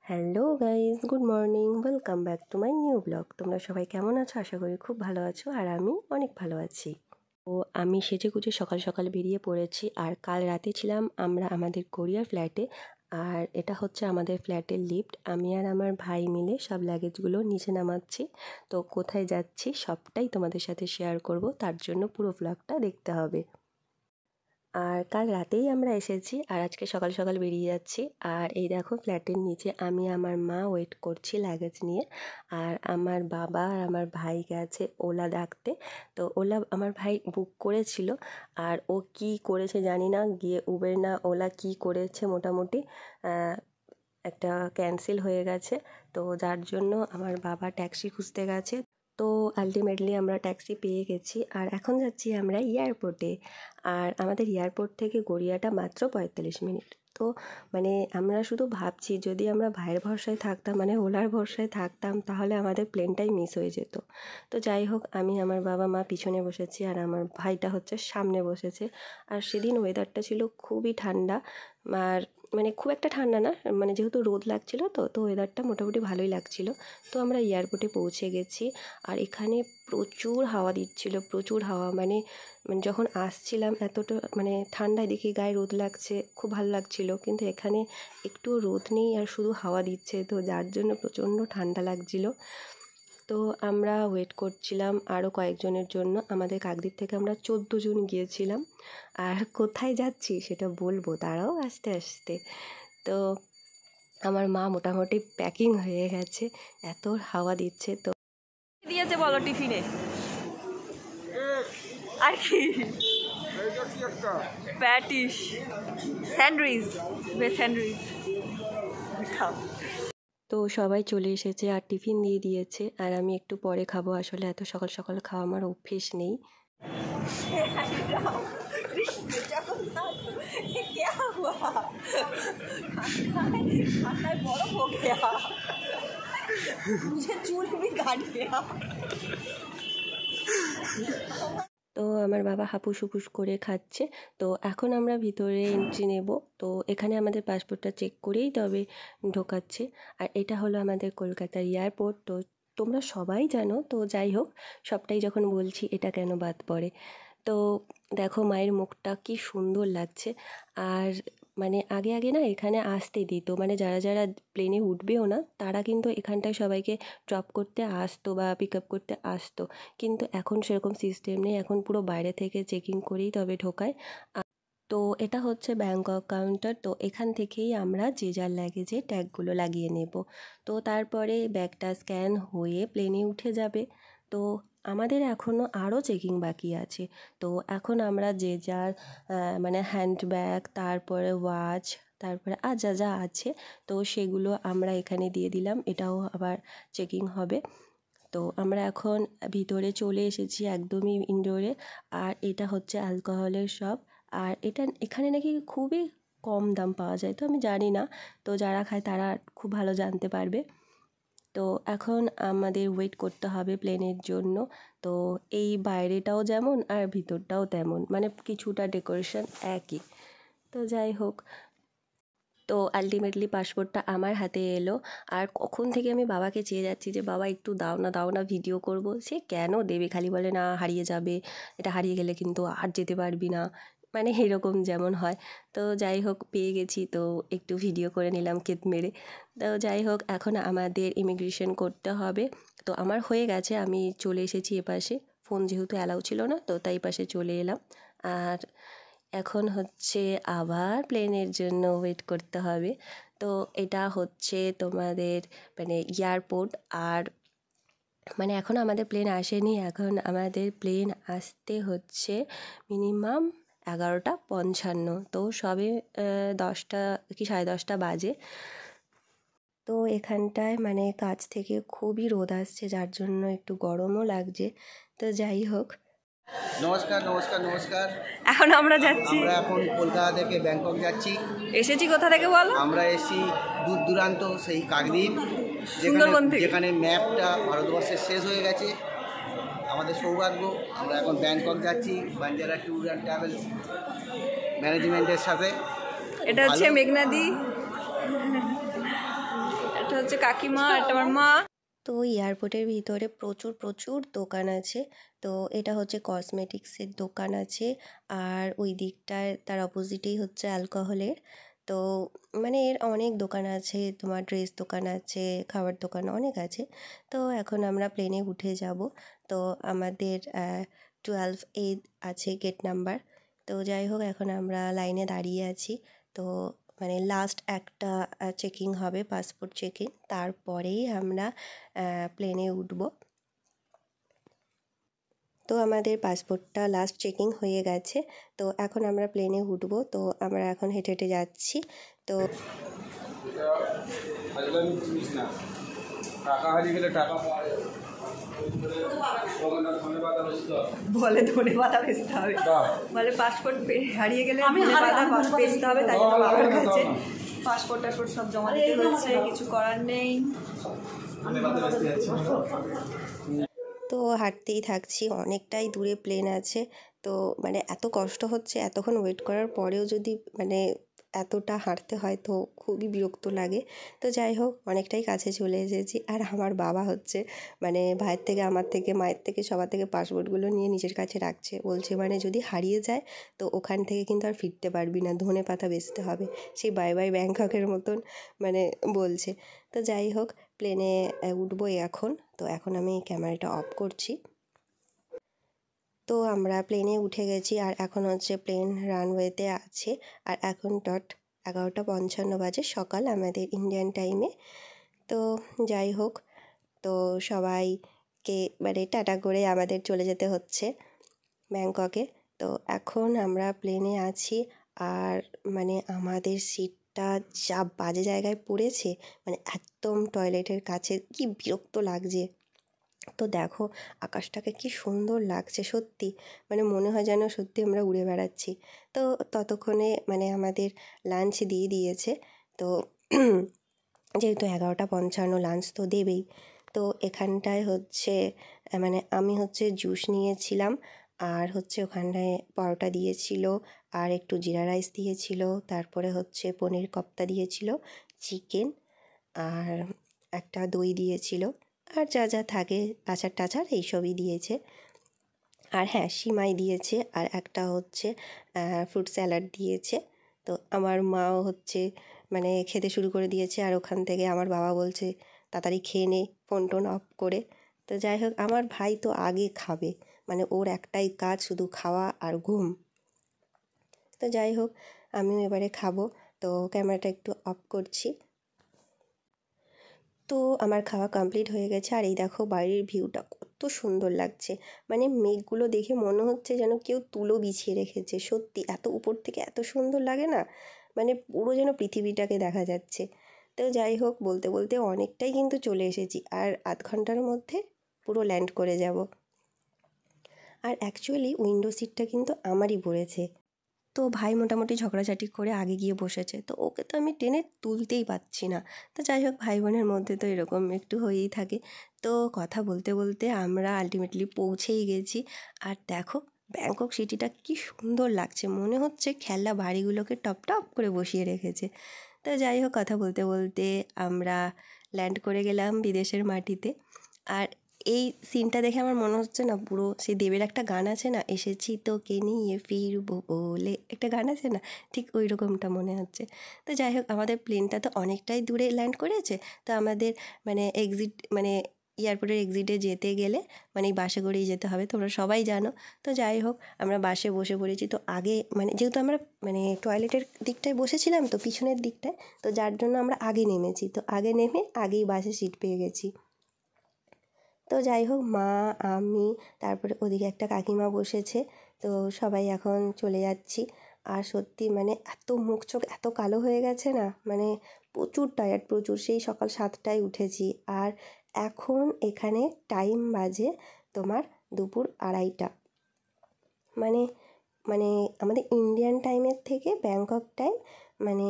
Hello guys, good morning, welcome back to my new blog. তোমরা সবাই কেমন আছো? আশা করি খুব ভালো আছো, আর আমি অনেক ভালো আছি। তো আমি সেজেগুজে সকাল সকাল বেরিয়ে পড়েছি। আর কাল রাতে ছিলাম আমরা আমাদের গড়িয়ার ফ্ল্যাটে। আর এটা হচ্ছে আমাদের ফ্ল্যাটের লিফট। আমি আর আমার ভাই মিলে সব লাগেজগুলো নিচে নামাচ্ছি। তো কোথায় যাচ্ছি সবটাই তোমাদের সাথে শেয়ার করব, তার জন্য পুরো ব্লগটা দেখতে হবে। আর কাল রাতেই আমরা এসেছি, আর আজকে সকাল সকাল বেরিয়ে যাচ্ছি। আর এই দেখো ফ্ল্যাটের নিচে আমি আমার মা ওয়েট করছি লাগেজ নিয়ে। আর আমার বাবা আর আমার ভাই গেছে ওলা ডাকতে। তো ওলা আমার ভাই বুক করেছিল, আর ও কি করেছে জানি না, গিয়ে উবের না ওলা কি করেছে, মোটামুটি একটা ক্যান্সেল হয়ে গেছে। তো যার জন্য আমার বাবা ট্যাক্সি খুঁজতে গেছে। তো আলটিমেটলি আমরা ট্যাক্সি পেয়ে গেছি, আর এখন যাচ্ছি আমরা এয়ারপোর্টে। আর আমাদের এয়ারপোর্ট থেকে গড়িয়াটা মাত্র 45 মিনিট। তো মানে আমরা শুধু ভাবছি, যদি আমরা ভাইয়ের ভরসায় থাকতাম, মানে ওলার ভরসায় থাকতাম, তাহলে আমাদের প্লেনটাই মিস হয়ে যেত। তো যাই হোক, আমি আমার বাবা মা পিছনে বসেছি, আর আমার ভাইটা হচ্ছে সামনে বসেছে। আর সেদিন ওয়েদারটা ছিল খুবই ঠান্ডা। আর মানে খুব একটা ঠান্ডা না, মানে যেহেতু রোদ লাগছিল, তো ওয়েদারটা মোটামুটি ভালোই লাগছিল। তো আমরা এয়ারপোর্টে পৌঁছে গেছি। আর এখানে প্রচুর হাওয়া দিচ্ছিল, প্রচুর হাওয়া। মানে যখন আসছিলাম এতটা মানে ঠান্ডায় দেখি গায়ে রোদ লাগছে, খুব ভালো লাগছিল। কিন্তু এখানে একটুও রোদ নেই, আর শুধু হাওয়া দিচ্ছে, তো যার জন্য প্রচণ্ড ঠান্ডা লাগছিল। তো আমরা ওয়েট করছিলাম আরও কয়েকজনের জন্য। আমাদের কাকদ্বীপ থেকে আমরা 14 জন গিয়েছিলাম। আর কোথায় যাচ্ছি সেটা বলবো, দাঁড়াও আস্তে আস্তে। তো আমার মা মোটামুটি প্যাকিং হয়ে গেছে, এত হাওয়া দিচ্ছে। তো দিয়েছে বলো টিফিনে আর কি? প্যাটিস, স্যান্ডউইচ, ভেজ স্যান্ডউইচ খাও। তো সবাই চলে এসেছে আর টিফিন দিয়ে দিয়েছে, আর আমি একটু পরে খাবো। আসলে এত সকাল সকাল খাওয়া আমার অভ্যেস নেই। তো আমার বাবা হাপুস হুপুস করে খাচ্ছে। তো এখন আমরা ভিতরে এন্ট্রি নেব। তো এখানে আমাদের পাসপোর্টটা চেক করেই তবে ঢোকাচ্ছে। আর এটা হলো আমাদের কলকাতার এয়ারপোর্ট। তো তোমরা সবাই জানো, তো যাই হোক, সবটাই যখন বলছি এটা কেন বাদ পড়ে। তো দেখো মায়ের মুখটা কি সুন্দর লাগছে। আর মানে আগে আগে না এখানে আসতে দিত, মানে যারা যারা প্লেনে উঠবেও না তারা কিন্তু এখানটায় সবাইকে ড্রপ করতে আসতো বা পিক আপ করতে আসতো। কিন্তু এখন সেরকম সিস্টেম নেই, এখন পুরো বাইরে থেকে চেকিং করেই তবে ঢোকায়। তো এটা হচ্ছে ব্যাংকক কাউন্টার। তো এখান থেকেই আমরা যে যার লাগেজে ট্যাগগুলো লাগিয়ে নেব। তো তারপরে ব্যাগটা স্ক্যান হয়ে প্লেনে উঠে যাবে। তো আমাদের এখনও আরও চেকিং বাকি আছে। তো এখন আমরা যে যার মানে হ্যান্ডব্যাগ, তারপরে ওয়াচ, তারপরে আর যা যা আছে, তো সেগুলো আমরা এখানে দিয়ে দিলাম। এটাও আবার চেকিং হবে। তো আমরা এখন ভিতরে চলে এসেছি, একদমই ইনডোরে। আর এটা হচ্ছে অ্যালকোহলের শপ। আর এখানে নাকি খুবই কম দাম পাওয়া যায়, তো আমি জানি না, তো যারা খায় তারা খুব ভালো জানতে পারবে। তো এখন আমাদের ওয়েট করতে হবে প্লেনের জন্য। তো এই বাইরেটাও যেমন আর ভিতরটাও তেমন, মানে কিছুটা ডেকোরেশন একই। তো যাই হোক, তো আলটিমেটলি পাসপোর্টটা আমার হাতে এলো। আর কখন থেকে আমি বাবাকে চেয়ে যাচ্ছি যে বাবা একটু দাও না দাও না, ভিডিও করব। সে কেন দেবে, খালি বলে না হারিয়ে যাবে, এটা হারিয়ে গেলে কিন্তু আর যেতে পারবি না, মানে এরকম যেমন হয়। তো যাই হোক, পেয়ে গেছি, তো একটু ভিডিও করে নিলাম কেত মেরে। তো যাই হোক, এখন আমাদের ইমিগ্রেশন করতে হবে। তো আমার হয়ে গেছে, আমি চলে এসেছি এপাশে। ফোন যেহেতু অ্যালাউ ছিল না, তো তাই পাশে চলে এলাম। আর এখন হচ্ছে আবার প্লেনের জন্য ওয়েট করতে হবে। তো এটা হচ্ছে তোমাদের মানে এয়ারপোর্ট। আর মানে এখনও আমাদের প্লেন আসেনি, এখন আমাদের প্লেন আসতে হচ্ছে মিনিমাম 11:55। তো সবে 10টা কি 10:30 বাজে। তো এখানটায় মানে কাছ থেকে খুবই রোদ আসছে, যার জন্য একটু গরমও লাগছে। তো যাই হোক, নমস্কার নমস্কার নমস্কার। এখন আমরা যাচ্ছি, আমরা এখন কলকাতা থেকে ব্যাংকক যাচ্ছি। এসেছি কোথা থেকে বলো? আমরা এসেছি দূর দূরান্ত সেই কাকদ্বীপ, সুন্দরবন থেকে। যেখানে ম্যাপটা ভারতবর্ষের শেষ হয়ে গেছে। আমাদের সৌভাগ্য, আমরা এখন ব্যাংকক যাচ্ছি বাঞ্জারা ট্যুর অ্যান্ড ট্রাভেলস ম্যানেজমেন্টের সাথে। এটা হচ্ছে মেঘনাদি, হচ্ছে কাকিমা, একটা আমার মা। তো এয়ারপোর্টের ভিতরে প্রচুর প্রচুর দোকান আছে। তো এটা হচ্ছে কসমেটিক্সের দোকান আছে, আর ওই দিকটায় তার অপোজিটেই হচ্ছে অ্যালকোহলের। তো মানে এর অনেক দোকান আছে, তোমার ড্রেস দোকান আছে, খাবার দোকান অনেক আছে। তো এখন আমরা প্লেনে উঠে যাব। তো আমাদের 12A আছে গেট নাম্বার। তো যাই হোক, এখন আমরা লাইনে দাঁড়িয়ে আছি। তো মানে লাস্ট একটা চেকিং হবে, পাসপোর্ট চেকিং, তারপরেই আমরা প্লেনে উঠব। তো আমাদের পাসপোর্টটা লাস্ট চেকিং হয়ে গেছে। তো এখন আমরা প্লেনে উঠব। তো আমরা এখন হেঁটে হেঁটে যাচ্ছি। তো টাকা হারিয়ে গেলে টাকা পাওয়া যায়। বলে ধনেপাতা বেচতে হবে, বলে পাসপোর্ট হারিয়ে গেলে ধনেপাতা বেচতে হবে, তাই জন্য বাবার কাছে পাসপোর্ট টাসপোর্ট সব জমা দিতে হচ্ছে, কিছু করার নেই। তো হাঁটতেই থাকছি, অনেকটাই দূরে প্লেন আছে। তো মানে এত কষ্ট হচ্ছে, এতক্ষণ ওয়েট করার পরেও যদি মানে এতটা হাঁটতে হয় তো খুবই বিরক্ত লাগে। তো যাই হোক, অনেকটাই কাছে চলে এসেছি। আর আমার বাবা হচ্ছে মানে ভাইয়ের থেকে, আমার থেকে, মায়ের থেকে, সবার থেকে পাসপোর্টগুলো নিয়ে নিজের কাছে রাখছে। বলছে মানে যদি হারিয়ে যায় তো ওখান থেকে কিন্তু আর ফিরতে পারবি না, ধনেপাতা বেচতে হবে। সেই বাই বাই ব্যাংককের মতন মানে বলছে। তো যাই হোক, প্লেনে উঠবই এখন। তো এখন আমি ক্যামেরাটা অফ করছি। তো আমরা প্লেনে উঠে গেছি, আর এখন হচ্ছে প্লেন রানওয়েতে আছে। আর এখন 11:55 বাজে সকাল আমাদের ইন্ডিয়ান টাইমে। তো যাই হোক, তো সবাইকে মানে টাটা করে আমাদের চলে যেতে হচ্ছে ব্যাংককে। তো এখন আমরা প্লেনে আছি, আর মানে আমাদের সিটটা যা বাজে জায়গায় পড়েছে, মানে একদম টয়লেটের কাছে, কি বিরক্ত লাগছে। তো দেখো আকাশটাকে কি সুন্দর লাগছে সত্যি, মানে মনে হয় যেন সত্যি আমরা উড়ে বেড়াচ্ছি। তো ততক্ষণে মানে আমাদের লাঞ্চ দিয়ে দিয়েছে। তো যেহেতু 11:55 লাঞ্চ তো দেবেই। তো এখানটায় হচ্ছে মানে আমি হচ্ছে জুস নিয়েছিলাম, আর হচ্ছে ওখানটায় পরোটা দিয়েছিল, আর একটু জিরা রাইস দিয়েছিল, তারপরে হচ্ছে পনির কোপ্তা দিয়েছিল, চিকেন, আর একটা দই দিয়েছিল, আর যা যা থাকে আচার টাচার এইসবই দিয়েছে। আর হ্যাঁ, সিমাই দিয়েছে, আর একটা হচ্ছে ফ্রুট স্যালাড দিয়েছে। তো আমার মাও হচ্ছে মানে খেতে শুরু করে দিয়েছে, আর ওখান থেকে আমার বাবা বলছে তাড়াতাড়ি খেয়ে নে ফোন টোন অফ করে। তো যাই হোক, আমার ভাই তো আগে খাবে, মানে ওর একটাই কাজ শুধু খাওয়া আর ঘুম। তো যাই হোক, আমিও এবারে খাবো। তো ক্যামেরাটা একটু অফ করছি। তো আমার খাওয়া কমপ্লিট হয়ে গেছে, আর এই দেখো বাইরের ভিউটা কত সুন্দর লাগছে। মানে মেঘগুলো দেখে মনে হচ্ছে যেন কেউ তুলো বিছিয়ে রেখেছে। সত্যি এত উপর থেকে এত সুন্দর লাগে না, মানে পুরো যেন পৃথিবীটাকে দেখা যাচ্ছে। তো যাই হোক, বলতে বলতে অনেকটাই কিন্তু চলে এসেছি, আর আধ ঘন্টার মধ্যে পুরো ল্যান্ড করে যাব। আর অ্যাকচুয়ালি উইন্ডো সিটটা কিন্তু আমারই পড়েছে। তো ভাই মোটামুটি ঝগড়াঝাটি করে আগে গিয়ে বসেছে, তো ওকে তো আমি টেনে তুলতেই পারছি না। তো যাই হোক, ভাই বোনের মধ্যে তো এরকম একটু হয়েই থাকে। তো কথা বলতে বলতে আমরা আলটিমেটলি পৌঁছেই গেছি। আর দেখো ব্যাংকক সিটিটা কি সুন্দর লাগছে, মনে হচ্ছে খেলনা বাড়িগুলোকে টপ টপ করে বসিয়ে রেখেছে। তো যাই হোক, কথা বলতে বলতে আমরা ল্যান্ড করে গেলাম বিদেশের মাটিতে। আর এই সিনটা দেখে আমার মনে হচ্ছে না পুরো সেই দেবের একটা গান আছে না, এসেছি তোকে নিয়ে ফিরবো বলে, একটা গান আছে না, ঠিক ওই রকমটা মনে হচ্ছে। তো যাই হোক, আমাদের প্লেনটা তো অনেকটাই দূরে ল্যান্ড করেছে। তো আমাদের মানে মানে এয়ারপোর্টের এক্সিটে যেতে গেলে মানে এই বাসে করেই যেতে হবে, তোমরা সবাই জানো। তো যাই হোক, আমরা বাসে বসে পড়েছি। তো আগে মানে যেহেতু আমরা মানে টয়লেটের দিকটায় বসেছিলাম, তো পিছনের দিকটায়, তো যার জন্য আমরা আগে নেমেছি। তো আগে নেমে আগেই বাসে সিট পেয়ে গেছি। তো যাই হোক, মা, আমি, তারপরে ওদিকে একটা কাকিমা বসেছে। তো সবাই এখন চলে যাচ্ছি। আর সত্যি মানে এত মুখ চোখ এত কালো হয়ে গেছে না, মানে প্রচুর টায়ার্ড, প্রচুর। সেই সকাল 7টায় উঠেছি, আর এখন এখানে টাইম বাজে তোমার দুপুর 2:30। মানে মানে আমাদের ইন্ডিয়ান টাইমের থেকে ব্যাংকক টাইম মানে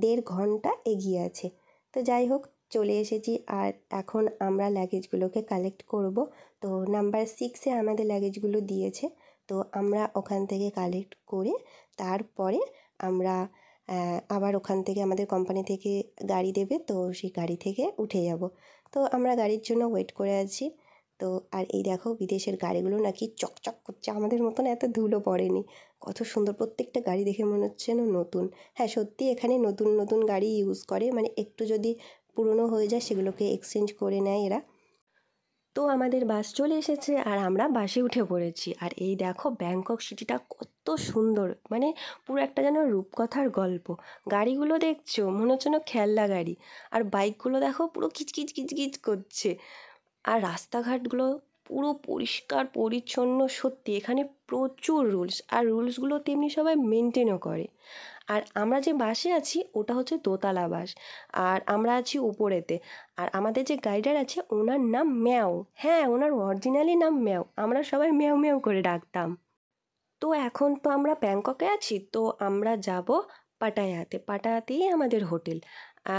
1.5 ঘন্টা এগিয়ে আছে। তো যাই হোক, চলে এসেছি, আর এখন আমরা লাগেজগুলোকে কালেক্ট করব। তো নাম্বার 6-এ আমাদের লাগেজগুলো দিয়েছে। তো আমরা ওখান থেকে কালেক্ট করে তারপরে আমরা আবার ওখান থেকে আমাদের কোম্পানি থেকে গাড়ি দেবে, তো সেই গাড়ি থেকে উঠে যাব। তো আমরা গাড়ির জন্য ওয়েট করে আছি। তো আর এই দেখো বিদেশের গাড়িগুলো নাকি চকচক করছে, আমাদের মতন এত ধুলো পড়েনি, কত সুন্দর। প্রত্যেকটা গাড়ি দেখে মনে হচ্ছে না নতুন। হ্যাঁ সত্যি এখানে নতুন নতুন গাড়ি ইউজ করে, মানে একটু যদি পুরনো হয়ে যায় সেগুলোকে এক্সচেঞ্জ করে নেয় এরা। তো আমাদের বাস চলে এসেছে আর আমরা বাসে উঠে পড়েছি। আর এই দেখো ব্যাংকক সিটিটা কত সুন্দর, মানে পুরো একটা যেন রূপকথার গল্প। গাড়িগুলো দেখছো মনে হচ্ছে না খেলনা গাড়ি, আর বাইকগুলো দেখো পুরো কিচকিচ কিচকিচ করছে। আর রাস্তাঘাটগুলো পুরো পরিষ্কার পরিচ্ছন্ন। সত্যি এখানে প্রচুর রুলস, আর রুলসগুলো তেমনি সবাই মেনটেনও করে। আর আমরা যে বাসে আছি ওটা হচ্ছে দোতলা বাস, আর আমরা আছি উপরেতে। আর আমাদের যে গাইডার আছে ওনার নাম ম্যাও। হ্যাঁ, ওনার অরিজিনালি নাম ম্যাও, আমরা সবাই ম্যাও ম্যাও করে ডাকতাম। তো এখন তো আমরা ব্যাংককে আছি, তো আমরা যাব পাটায়াতে। পাটায়াতেই আমাদের হোটেল।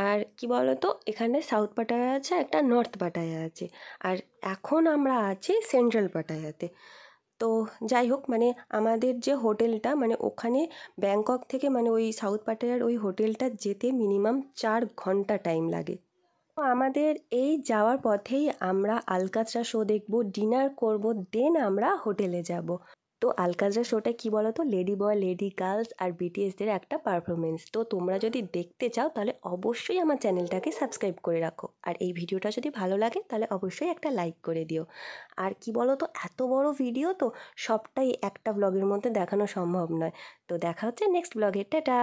আর কি বলো তো, এখানে সাউথ পাটায়া আছে, একটা নর্থ পাটায়া আছে। আর এখন আমরা আছি সেন্ট্রাল পাটায়াতে। তো যাই হোক, মানে আমাদের যে হোটেলটা, মানে ওখানে ব্যাংকক থেকে মানে ওই সাউথ পাটায়ার ওই হোটেলটা যেতে মিনিমাম 4 ঘন্টা টাইম লাগে। তো আমাদের এই যাওয়ার পথেই আমরা আলকাতরা শো দেখব, ডিনার করব, দেন আমরা হোটেলে যাব। তো আলকাতরা শোটা কি বলো তো, লেডি বয়, লেডি গার্লস আর বিটিএসদের একটা পারফরমেন্স। তো তোমরা যদি দেখতে চাও তাহলে অবশ্যই আমার চ্যানেলটাকে সাবস্ক্রাইব করে রাখো। আর এই ভিডিওটা যদি ভালো লাগে তাহলে অবশ্যই একটা লাইক করে দিও। আর কি বলো তো, এত বড় ভিডিও তো সবটাই একটা ব্লগের মধ্যে দেখানো সম্ভব নয়। তো দেখা হচ্ছে নেক্সট ব্লগে, টাটা।